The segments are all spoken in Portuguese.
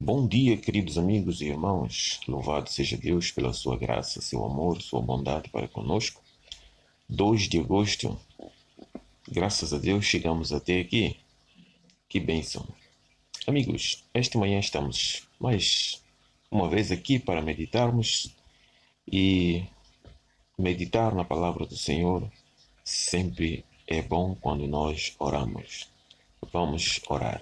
Bom dia, queridos amigos e irmãos. Louvado seja Deus pela sua graça, seu amor, sua bondade para conosco. 2 de agosto, graças a Deus chegamos até aqui. Que bênção. Amigos, esta manhã estamos mais uma vez aqui para meditarmos e meditar na palavra do Senhor sempre é bom quando nós oramos. Vamos orar.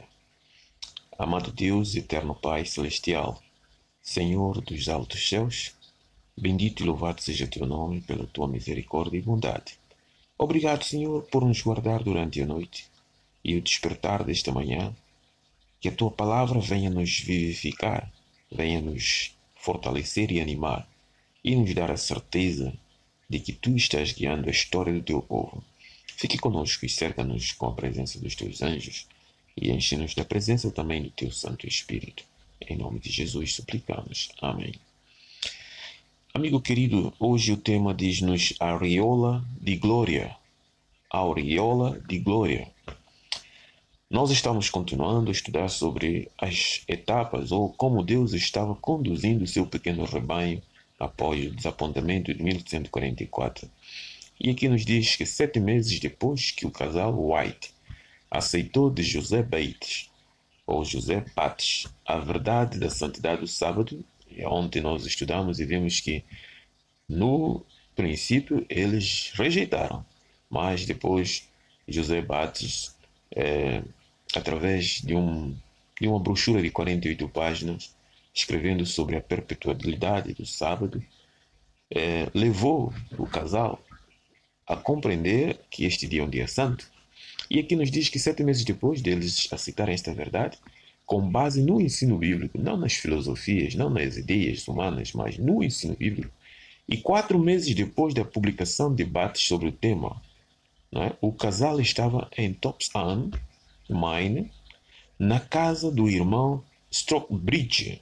Amado Deus, eterno Pai celestial, Senhor dos altos céus, bendito e louvado seja teu nome pela tua misericórdia e bondade. Obrigado, Senhor, por nos guardar durante a noite e o despertar desta manhã. Que a tua palavra venha nos vivificar, venha nos fortalecer e animar e nos dar a certeza de que tu estás guiando a história do teu povo. Fique conosco e cerca-nos com a presença dos teus anjos e enche-nos da presença também do teu Santo Espírito. Em nome de Jesus suplicamos. Amém. Amigo querido, hoje o tema diz-nos aureola de glória. Aureola de glória. Nós estamos continuando a estudar sobre as etapas ou como Deus estava conduzindo o seu pequeno rebanho após o desapontamento de 1844. E aqui nos diz que 7 meses depois que o casal White aceitou de José Bates, ou José Bates, a verdade da santidade do sábado. Ontem nós estudamos e vimos que no princípio eles rejeitaram, mas depois José Bates, através de uma brochura de 48 páginas, escrevendo sobre a perpetuidade do sábado, levou o casal a compreender que este dia é um dia santo. E aqui nos diz que 7 meses depois deles aceitarem esta verdade, com base no ensino bíblico, não nas filosofias, não nas ideias humanas, mas no ensino bíblico, e 4 meses depois da publicação de debates sobre o tema, não é? O casal estava em Topsham, Maine, na casa do irmão Stockbridge,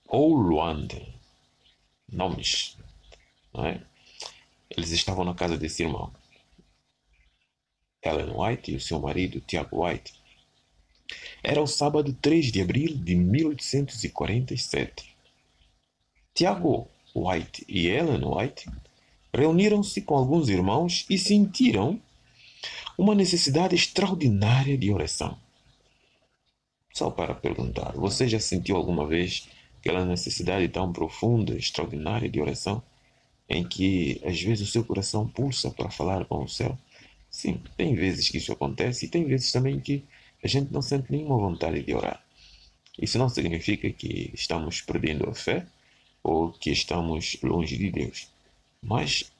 ou Luanda, nomes, não é? Eles estavam na casa desse irmão, Ellen White e o seu marido, Tiago White. Era o sábado 3 de abril de 1847. Tiago White e Ellen White reuniram-se com alguns irmãos e sentiram uma necessidade extraordinária de oração. Só para perguntar, você já sentiu alguma vez aquela necessidade tão profunda, extraordinária de oração, em que às vezes o seu coração pulsa para falar com o céu? Sim, tem vezes que isso acontece e tem vezes também que a gente não sente nenhuma vontade de orar. Isso não significa que estamos perdendo a fé ou que estamos longe de Deus. Mas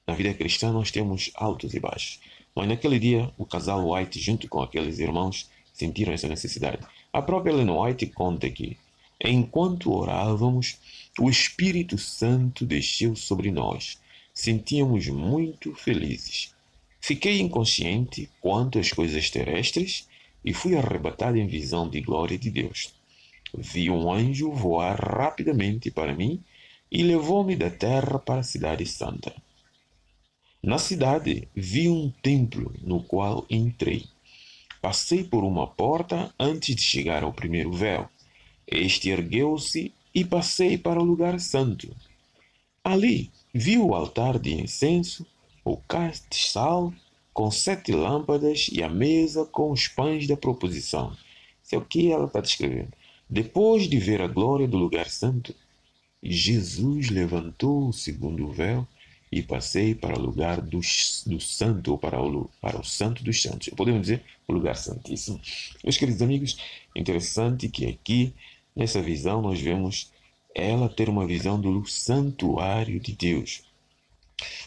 na vida cristã nós temos altos e baixos. Mas naquele dia o casal White, junto com aqueles irmãos, sentiram essa necessidade. A própria Ellen White conta que, enquanto orávamos, o Espírito Santo desceu sobre nós. Sentíamos muito felizes. Fiquei inconsciente quanto às coisas terrestres e fui arrebatado em visão de glória de Deus. Vi um anjo voar rapidamente para mim e levou-me da terra para a cidade santa. Na cidade vi um templo no qual entrei. Passei por uma porta antes de chegar ao primeiro véu. Este ergueu-se e passei para o lugar santo. Ali vi o altar de incenso, o castiçal com 7 lâmpadas e a mesa com os pães da proposição. Isso é o que ela está descrevendo. Depois de ver a glória do lugar santo, Jesus levantou o segundo véu e passei para o lugar do santo, ou para o santo dos santos. Podemos dizer o lugar santíssimo. Meus queridos amigos, interessante que aqui, nessa visão, nós vemos ela ter uma visão do santuário de Deus.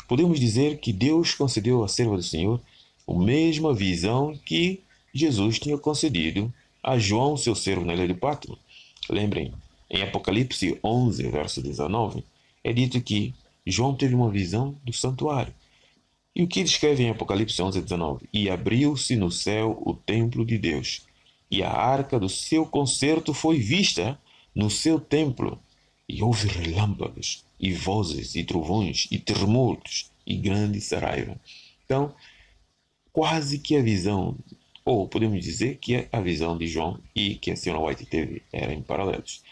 Podemos dizer que Deus concedeu à serva do Senhor a mesma visão que Jesus tinha concedido a João, seu servo, na ilha de Patmos. Lembrem, em Apocalipse 11, verso 19, é dito que João teve uma visão do santuário. E o que ele escreve em Apocalipse 11, 19? E abriu-se no céu o templo de Deus, e a arca do seu concerto foi vista no seu templo. E houve relâmpagos, e vozes, e trovões, e terremotos, e grande saraiva. Então, quase que a visão, Ou podemos dizer que a visão de João e que a Sra. White teve eram paralelos.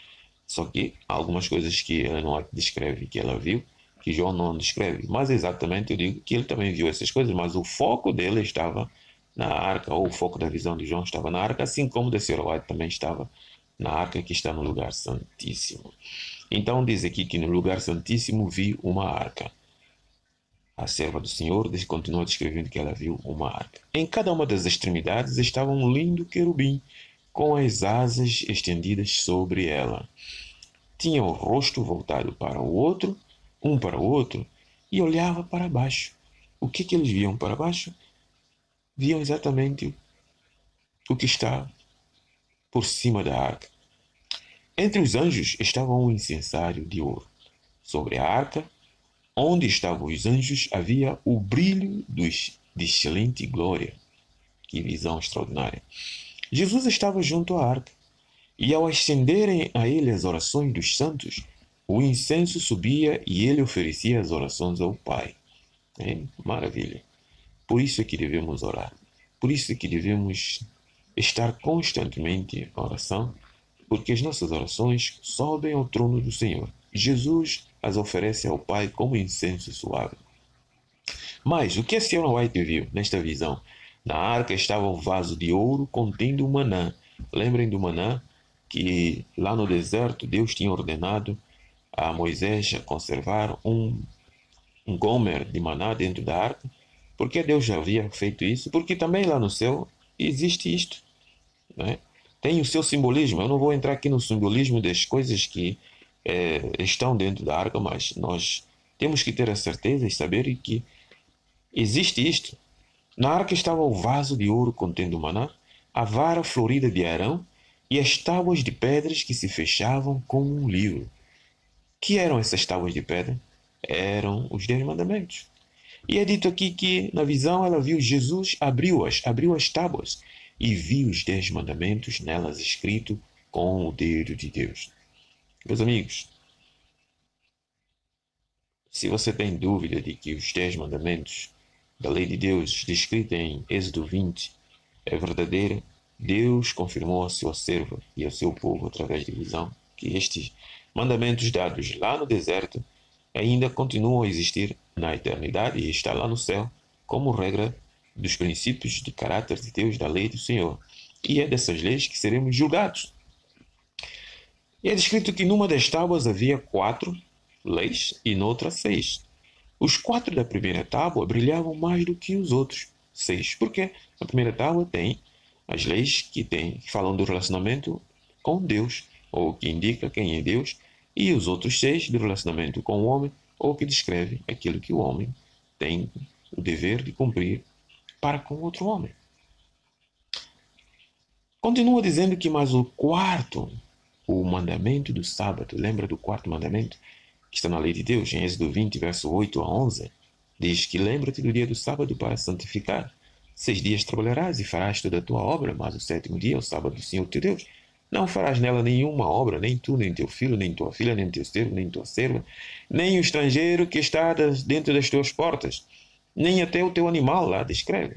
Só que há algumas coisas que Ellen White descreve que ela viu, que João não descreve. Mas exatamente eu digo que ele também viu essas coisas, mas o foco dele estava na arca, ou o foco da visão de João estava na arca, assim como da Sra. White também estava na arca que está no lugar santíssimo. Então diz aqui que no lugar santíssimo vi uma arca. A serva do Senhor continua descrevendo que ela viu uma arca. Em cada uma das extremidades estava um lindo querubim, com as asas estendidas sobre ela. Tinha o rosto voltado para o outro, um para o outro, e olhava para baixo. O que eles viam para baixo? Viam exatamente o que está por cima da arca. Entre os anjos estava um incensário de ouro. Sobre a arca, onde estavam os anjos, havia o brilho de excelente glória. Que visão extraordinária. Jesus estava junto à arca, e ao ascenderem a ele as orações dos santos, o incenso subia e ele oferecia as orações ao Pai. Maravilha. Por isso é que devemos orar. Por isso é que devemos estar constantemente em oração, porque as nossas orações sobem ao trono do Senhor. Jesus as oferece ao Pai como incenso suave. Mas o que a Sra. White viu nesta visão? Na arca estava um vaso de ouro contendo o maná. Lembrem do maná que lá no deserto Deus tinha ordenado a Moisés a conservar um gomer de maná dentro da arca. Por que Deus já havia feito isso? Porque também lá no céu existe isto. Né? Tem o seu simbolismo. Eu não vou entrar aqui no simbolismo das coisas que estão dentro da arca, mas nós temos que ter a certeza e saber que existe isto. Na arca estava o vaso de ouro contendo o maná, a vara florida de Arão e as tábuas de pedras que se fechavam como um livro. Que eram essas tábuas de pedra? Eram os 10 mandamentos. E é dito aqui que na visão ela viu Jesus abriu as tábuas e viu os 10 mandamentos nelas escrito com o dedo de Deus. Meus amigos, se você tem dúvida de que os 10 mandamentos da lei de Deus descrita em Êxodo 20 é verdadeira, Deus confirmou a sua serva e ao seu povo através de visão que estes mandamentos dados lá no deserto ainda continuam a existir na eternidade e está lá no céu como regra dos princípios de caráter de Deus, da lei do Senhor. E é dessas leis que seremos julgados. E é descrito que numa das tábuas havia 4 leis e noutra 6. Os 4 da primeira tábua brilhavam mais do que os outros 6. Porque a primeira tábua tem as leis que falam do relacionamento com Deus, ou que indica quem é Deus, e os outros 6 do relacionamento com o homem, ou que descreve aquilo que o homem tem o dever de cumprir para com outro homem. Continua dizendo que mais o quarto, o mandamento do sábado, lembra do quarto mandamento que está na lei de Deus, em Êxodo 20, verso 8 a 11, diz que lembra-te do dia do sábado para santificar. 6 dias trabalharás e farás toda a tua obra, mas o 7º dia é o sábado do Senhor teu Deus. Não farás nela nenhuma obra, nem tu, nem teu filho, nem tua filha, nem teu servo, nem tua serva, nem o estrangeiro que está dentro das tuas portas, nem até o teu animal lá descreve.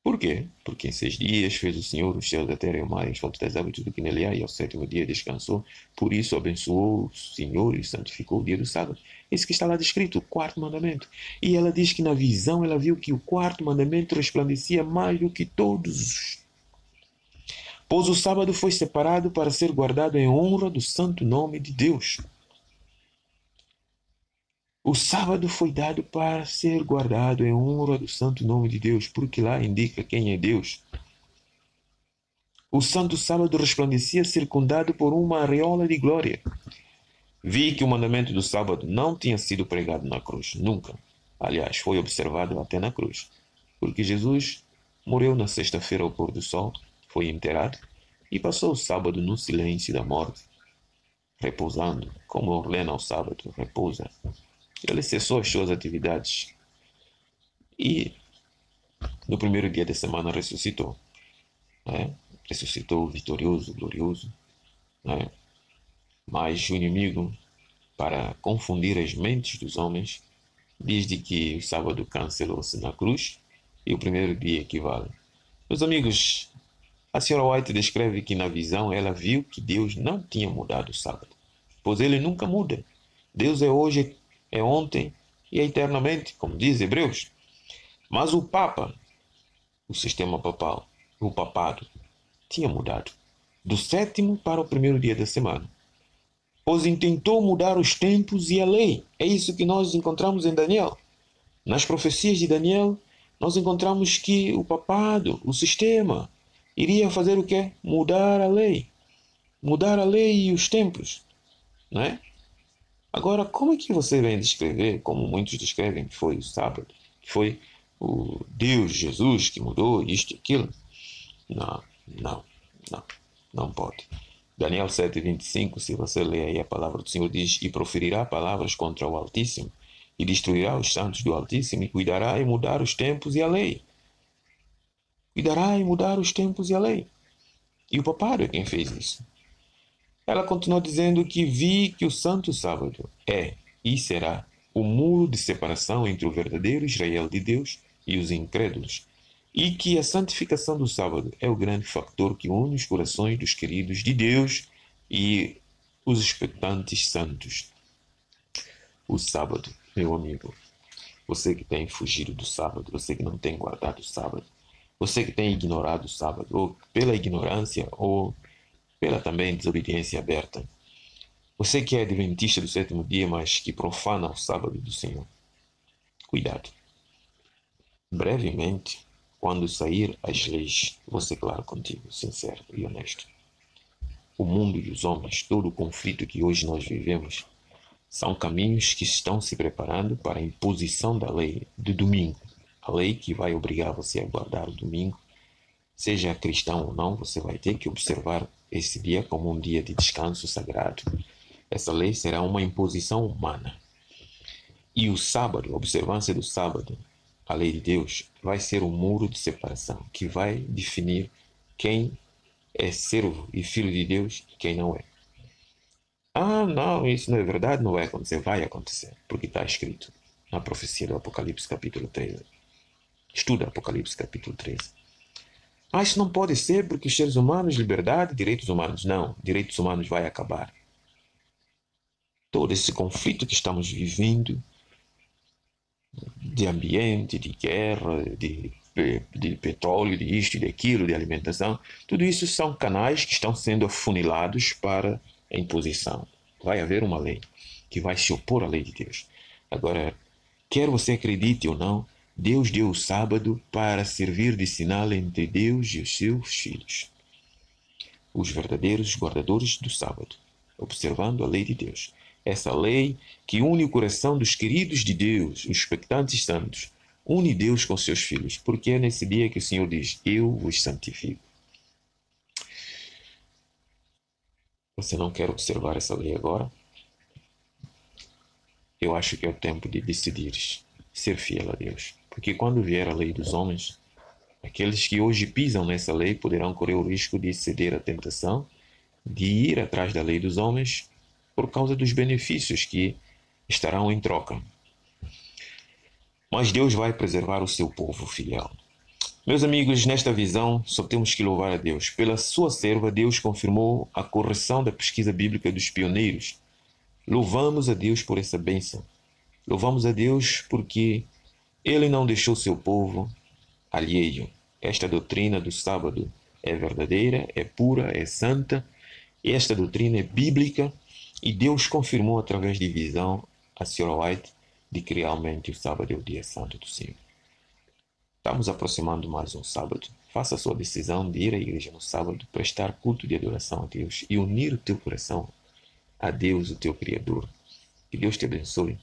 Por quê? Porque em 6 dias fez o Senhor os céus, a terra e o mar, e as fontes das águas, tudo que nele há, e ao 7º dia descansou. Por isso abençoou o Senhor e santificou o dia do sábado. Isso que está lá descrito, o quarto mandamento. E ela diz que na visão ela viu que o quarto mandamento resplandecia mais do que todos. Pois o sábado foi separado para ser guardado em honra do santo nome de Deus. O sábado foi dado para ser guardado em honra do santo nome de Deus, porque lá indica quem é Deus. O santo sábado resplandecia circundado por uma aureola de glória. Vi que o mandamento do sábado não tinha sido pregado na cruz, nunca. Aliás, foi observado até na cruz, porque Jesus morreu na sexta-feira ao pôr do sol, foi enterrado e passou o sábado no silêncio da morte, repousando, como ordena o sábado, repousa. Ele cessou as suas atividades e no primeiro dia da semana ressuscitou. Ressuscitou vitorioso, glorioso. Mas o inimigo, para confundir as mentes dos homens, diz de que o sábado cancelou-se na cruz e o primeiro dia equivale Meus amigos, a senhora White descreve que na visão ela viu que Deus não tinha mudado o sábado, pois ele nunca muda. Deus é hoje, é ontem e é eternamente, como diz Hebreus. Mas o Papa, o sistema papal, o papado, tinha mudado do sétimo para o primeiro dia da semana, pois intentou mudar os tempos e a lei. É isso que nós encontramos em Daniel. Nas profecias de Daniel, nós encontramos que o papado, o sistema, iria fazer o quê? Mudar a lei. Mudar a lei e os tempos, não é? Agora, como é que você vem descrever, como muitos descrevem, que foi o sábado, que foi o Deus, Jesus, que mudou isto e aquilo? Não, não, não, não pode. Daniel 7:25, se você ler aí a palavra do Senhor, diz: E proferirá palavras contra o Altíssimo, e destruirá os santos do Altíssimo, e cuidará em mudar os tempos e a lei. Cuidará em mudar os tempos e a lei. E o papado é quem fez isso. Ela continuou dizendo que vi que o santo sábado é e será o muro de separação entre o verdadeiro Israel de Deus e os incrédulos, e que a santificação do sábado é o grande fator que une os corações dos queridos de Deus e os expectantes santos. O sábado, meu amigo, você que tem fugido do sábado, você que não tem guardado o sábado, você que tem ignorado o sábado, ou pela ignorância, ou pela também desobediência aberta. Você que é adventista do sétimo dia, mas que profana o sábado do Senhor. Cuidado. Brevemente, quando sair as leis, vou ser claro contigo, sincero e honesto. O mundo e os homens, todo o conflito que hoje nós vivemos, são caminhos que estão se preparando para a imposição da lei do domingo. A lei que vai obrigar você a guardar o domingo. Seja cristão ou não, você vai ter que observar esse dia como um dia de descanso sagrado. Essa lei será uma imposição humana. E o sábado, a observância do sábado, a lei de Deus, vai ser um muro de separação que vai definir quem é servo e filho de Deus e quem não é. Ah, não, isso não é verdade, não vai acontecer. Vai acontecer, porque está escrito na profecia do Apocalipse capítulo 13. Estuda Apocalipse capítulo 13. Ah, isso não pode ser porque os seres humanos, liberdade, direitos humanos. Não, direitos humanos vai acabar. Todo esse conflito que estamos vivendo, de ambiente, de guerra, de petróleo, de isto e daquilo, de alimentação, tudo isso são canais que estão sendo afunilados para a imposição. Vai haver uma lei que vai se opor à lei de Deus. Agora, quer você acredite ou não, Deus deu o sábado para servir de sinal entre Deus e os seus filhos, os verdadeiros guardadores do sábado, observando a lei de Deus. Essa lei que une o coração dos queridos de Deus, os expectantes santos, une Deus com seus filhos, porque é nesse dia que o Senhor diz: Eu vos santifico. Você não quer observar essa lei agora? Eu acho que é o tempo de decidires ser fiel a Deus. Porque quando vier a lei dos homens, aqueles que hoje pisam nessa lei poderão correr o risco de ceder à tentação, de ir atrás da lei dos homens por causa dos benefícios que estarão em troca. Mas Deus vai preservar o seu povo fiel. Meus amigos, nesta visão, só temos que louvar a Deus. Pela sua serva, Deus confirmou a correção da pesquisa bíblica dos pioneiros. Louvamos a Deus por essa bênção. Louvamos a Deus porque Ele não deixou seu povo alheio. Esta doutrina do sábado é verdadeira, é pura, é santa. Esta doutrina é bíblica e Deus confirmou através de visão a Sra. White de que realmente o sábado é o dia santo do Senhor. Estamos aproximando mais um sábado. Faça a sua decisão de ir à igreja no sábado, prestar culto de adoração a Deus e unir o teu coração a Deus, o teu Criador. Que Deus te abençoe.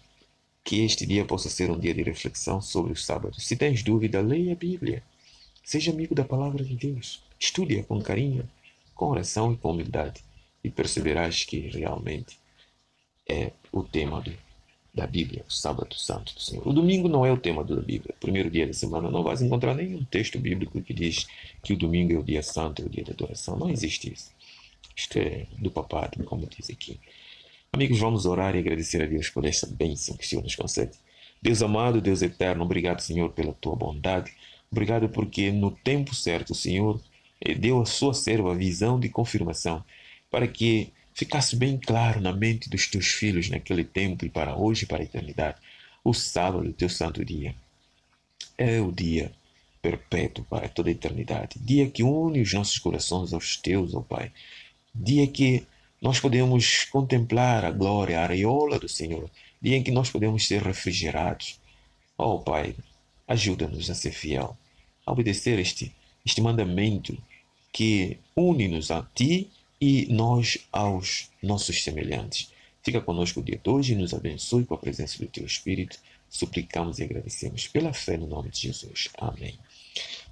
Que este dia possa ser um dia de reflexão sobre o sábado. Se tens dúvida, leia a Bíblia. Seja amigo da palavra de Deus. Estude-a com carinho, com oração e com humildade. E perceberás que realmente é o tema da Bíblia, o sábado santo do Senhor. O domingo não é o tema da Bíblia. O primeiro dia da semana não vais encontrar nenhum texto bíblico que diz que o domingo é o dia santo, é o dia da adoração. Não existe isso. Isto é do papado, como diz aqui. Amigos, vamos orar e agradecer a Deus por essa bênção que o Senhor nos concede. Deus amado, Deus eterno, obrigado, Senhor, pela tua bondade. Obrigado porque no tempo certo o Senhor deu à sua serva a visão de confirmação para que ficasse bem claro na mente dos teus filhos naquele tempo e para hoje e para a eternidade. O sábado, o teu santo dia, é o dia perpétuo para toda a eternidade. Dia que une os nossos corações aos teus, ó Pai. Dia que nós podemos contemplar a glória, a areola do Senhor. Dia em que nós podemos ser refrigerados. Ó Pai, ajuda-nos a ser fiel, a obedecer este mandamento que une-nos a Ti e nós aos nossos semelhantes. Fica conosco o dia de hoje e nos abençoe com a presença do Teu Espírito. Suplicamos e agradecemos pela fé no nome de Jesus. Amém.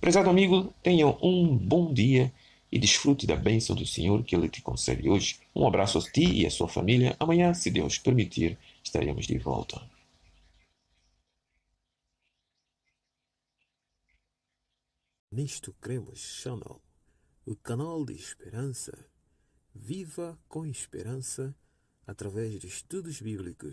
Prezado amigo, tenha um bom dia e desfrute da bênção do Senhor que Ele te concede hoje. Um abraço a ti e a sua família. Amanhã, se Deus permitir, estaremos de volta. Nisto Cremos Channel, o canal de esperança. Viva com esperança através de estudos bíblicos.